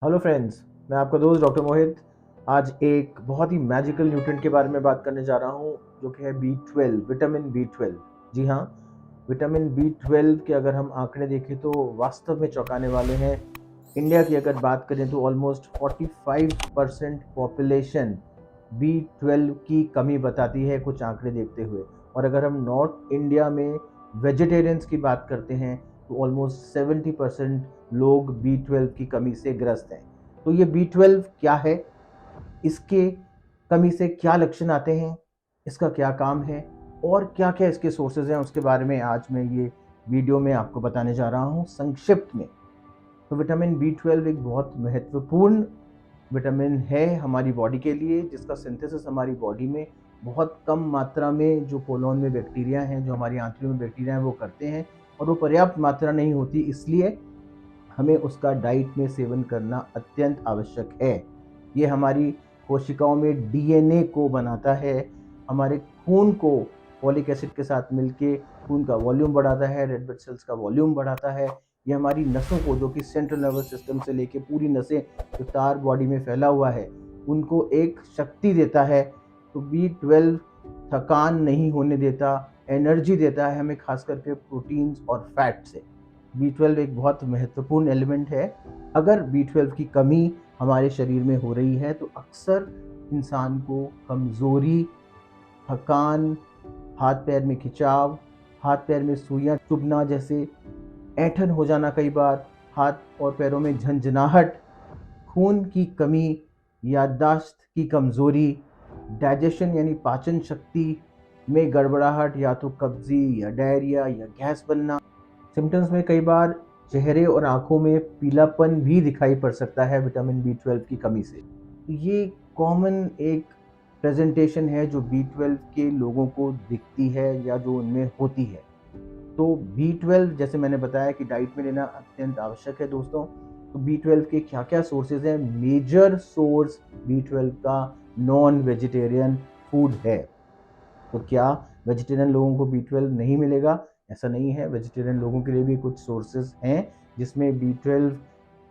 Hello friends, मैं आपका दोस्त डॉक्टर मोहित। आज एक बहुत ही मैजिकल न्यूट्रिएंट के बारे में बात करने जा रहा हूँ, जो कि है B12, विटामिन B12। जी हाँ, विटामिन B12 के अगर हम आंकड़े देखें तो वास्तव में चौंकाने वाले हैं। इंडिया की अगर बात करें तो ऑलमोस्ट 45% पॉपुलेशन B12 की कमी बताती है कुछ आंकड़े देखते हुए। और अगर हम नॉर्थ इंडिया में वेजिटेरियंस की बात करते हैं तो ऑलमोस्ट 70% लोग B12 की कमी से ग्रस्त हैं। तो ये B12 क्या है, इसके कमी से क्या लक्षण आते हैं, इसका क्या काम है और क्या क्या इसके सोर्सेज हैं, उसके बारे में आज मैं ये वीडियो में आपको बताने जा रहा हूँ संक्षिप्त में। तो विटामिन B12 एक बहुत महत्वपूर्ण विटामिन है हमारी बॉडी के लिए, जिसका सिंथेसिस हमारी बॉडी में बहुत कम मात्रा में जो कोलोन में बैक्टीरिया हैं, जो हमारी आंतड़ियों में बैक्टीरिया हैं, वो करते हैं। और वो पर्याप्त मात्रा नहीं होती, इसलिए हमें उसका डाइट में सेवन करना अत्यंत आवश्यक है। ये हमारी कोशिकाओं में डीएनए को बनाता है, हमारे खून को फॉलिक एसिड के साथ मिलके खून का वॉल्यूम बढ़ाता है, रेड ब्लड सेल्स का वॉल्यूम बढ़ाता है। ये हमारी नसों को, जो कि सेंट्रल नर्वस सिस्टम से लेके पूरी नसें जो तार बॉडी में फैला हुआ है, उनको एक शक्ति देता है। तो B12 थकान नहीं होने देता, एनर्जी देता है हमें, खास करके प्रोटीन्स और फैट से। B12 एक बहुत महत्वपूर्ण एलिमेंट है। अगर B12 की कमी हमारे शरीर में हो रही है तो अक्सर इंसान को कमज़ोरी, थकान, हाथ पैर में खिंचाव, हाथ पैर में सुइयां चुभना, जैसे ऐंठन हो जाना, कई बार हाथ और पैरों में झंझनाहट, खून की कमी, याददाश्त की कमज़ोरी, डाइजेशन यानी पाचन शक्ति में गड़बड़ाहट, या तो कब्जी या डायरिया या गैस बनना। सिम्टम्स में कई बार चेहरे और आंखों में पीलापन भी दिखाई पड़ सकता है विटामिन B12 की कमी से। ये कॉमन एक प्रेजेंटेशन है जो B12 के लोगों को दिखती है या जो उनमें होती है। तो B12, जैसे मैंने बताया कि डाइट में लेना अत्यंत आवश्यक है दोस्तों। तो B12 के क्या क्या सोर्सेज हैं? मेजर सोर्स B12 का नॉन वेजिटेरियन फूड है। तो क्या वेजिटेरियन लोगों को B12 नहीं मिलेगा? ऐसा नहीं है, वेजिटेरियन लोगों के लिए भी कुछ सोर्सेज हैं जिसमें B12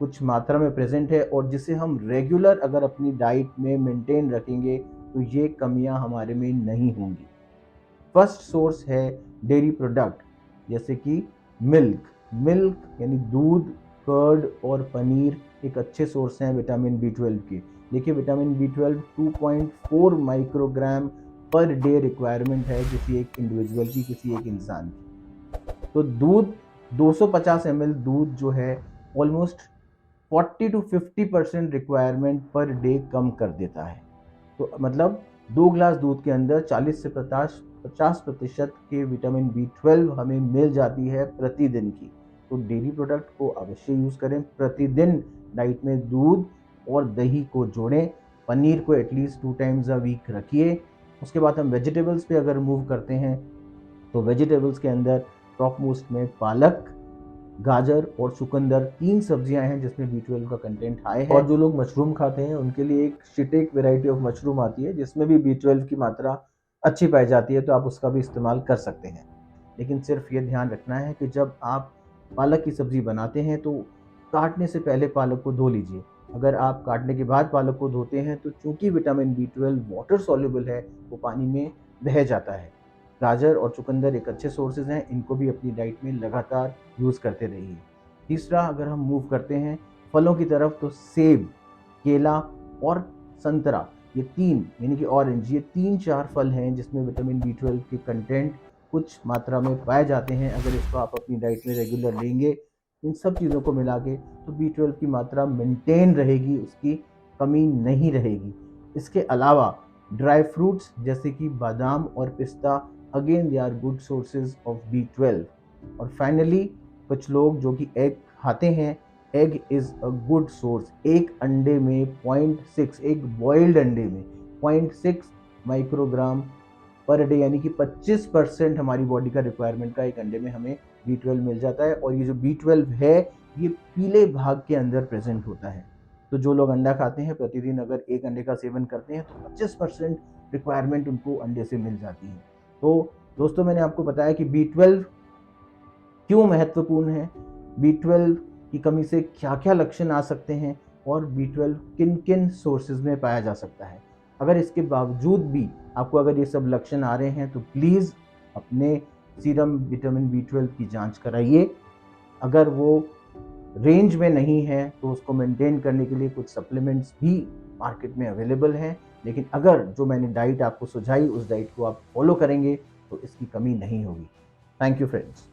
कुछ मात्रा में प्रेजेंट है, और जिसे हम रेगुलर अगर अपनी डाइट में मेंटेन रखेंगे तो ये कमियां हमारे में नहीं होंगी। फर्स्ट सोर्स है डेयरी प्रोडक्ट, जैसे कि मिल्क। मिल्क यानी दूध, कर्ड और पनीर एक अच्छे सोर्स हैं विटामिन B12 के। देखिए, vitamin B12 2.4 microgram per day requirement है किसी एक इंडिविजुअल की, किसी एक इंसान की। तो दूध, 250 ml दूध जो है, almost 40 to 50% requirement per day कम कर देता है। तो मतलब 2 ग्लास दूध के अंदर 40 से 50% के विटामिन B12 हमें मिल जाती है प्रतिदिन की। तो डेयरी प्रोडक्ट को अवश्य यूज़ करें प्रतिदिन। डाइट में दूध और दही को जोड़ें। पनीर को एटलीस्ट 2 टाइम्स अ वीक रखिए। उसके बाद हम वेजिटेबल्स पे अगर मूव करते हैं तो वेजिटेबल्स के अंदर टॉप मोस्ट में पालक, गाजर और चुकंदर 3 सब्जियां हैं जिसमें B12 का कंटेंट हाई है। और जो लोग मशरूम खाते हैं उनके लिए एक शिटेक वेराइटी ऑफ मशरूम आती है जिसमें भी B12 की मात्रा अच्छी पाई जाती है, तो आप उसका भी इस्तेमाल कर सकते हैं। लेकिन सिर्फ ये ध्यान रखना है कि जब आप पालक की सब्जी बनाते हैं तो काटने से पहले पालक को धो लीजिए। अगर आप काटने के बाद पालक को धोते हैं तो चूंकि विटामिन B12 वाटर सॉल्युबल है, वो पानी में बह जाता है। गाजर और चुकंदर एक अच्छे सोर्सेज हैं, इनको भी अपनी डाइट में लगातार यूज़ करते रहिए। तीसरा, अगर हम मूव करते हैं फलों की तरफ, तो सेब, केला और संतरा, ये तीन यानी कि ऑरेंज, ये 3-4 फल हैं जिसमें विटामिन B12 के कंटेंट कुछ मात्रा में पाए जाते हैं। अगर इसको आप अपनी डाइट में रेगुलर लेंगे, इन सब चीज़ों को मिला के, तो B12 की मात्रा मेंटेन रहेगी, उसकी कमी नहीं रहेगी। इसके अलावा ड्राई फ्रूट्स जैसे कि बादाम और पिस्ता, again they are good sources of B12। और फाइनली, कुछ लोग जो कि एग खाते हैं, egg is a good source. एक अंडे में 0.6, एक बॉइल्ड अंडे में 0.6 माइक्रोग्राम पर डे, यानी कि 25% हमारी बॉडी का रिक्वायरमेंट का एक अंडे में हमें B12 मिल जाता है। और ये जो B12 है, ये पीले भाग के अंदर प्रेजेंट होता है। तो जो लोग अंडा खाते हैं, प्रतिदिन अगर एक अंडे का सेवन करते हैं तो 25% रिक्वायरमेंट उनको अंडे से मिल जाती है। तो दोस्तों, मैंने आपको बताया कि B12 क्यों महत्वपूर्ण है, B12 की कमी से क्या क्या लक्षण आ सकते हैं, और B12 किन किन सोर्सेज में पाया जा सकता है। अगर इसके बावजूद भी आपको अगर ये सब लक्षण आ रहे हैं तो प्लीज़ अपने सीरम विटामिन B12 की जांच कराइए। अगर वो रेंज में नहीं है तो उसको मेंटेन करने के लिए कुछ सप्लीमेंट्स भी मार्केट में अवेलेबल हैं, लेकिन अगर जो मैंने डाइट आपको सुझाई उस डाइट को आप फॉलो करेंगे तो इसकी कमी नहीं होगी। Thank you friends.